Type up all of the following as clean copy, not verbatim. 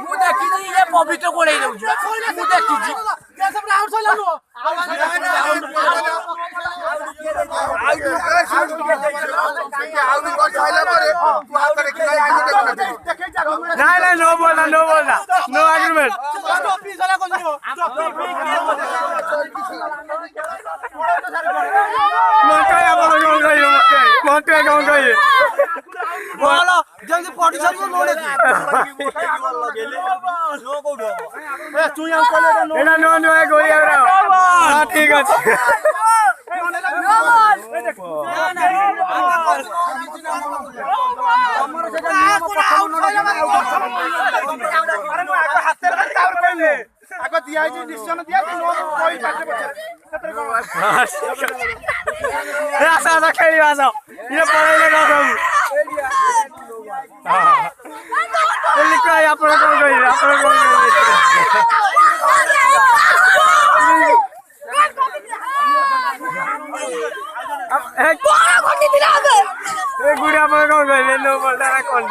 ମୁଁ ଦେଖିଛି ଇଏ ପବିତ୍ର କୋଳେଇ ଦଉଛି ମୁଁ ଦେଖିଛି ନାଇଁ ନାଇଁ no ball no agreement ମତେ କଣ କହିବେ ଭଲ ଯେମିତି ପଡିଛନ୍ତି ଏଇଟା ନୂଆ ନୂଆ ଗୋଳିଆ ଠିକ ଅଛି ଆଗ ଦିଆହେଇଛି ନିଶ୍ଚୟ ଆସ ଆସ ଖେଳିବା ଆସ ଇଏ ପଳେଇଲେ କଣ ସବୁ ଆପଣ କଣ କହିବେ ଆପଣ କଣ ଗୁଡି ଆପଣ କଣ କହିବେ नो बोलता कौन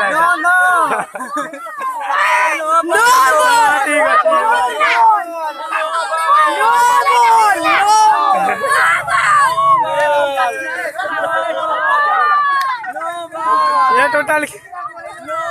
ठीक ଅଛି ये टोटल no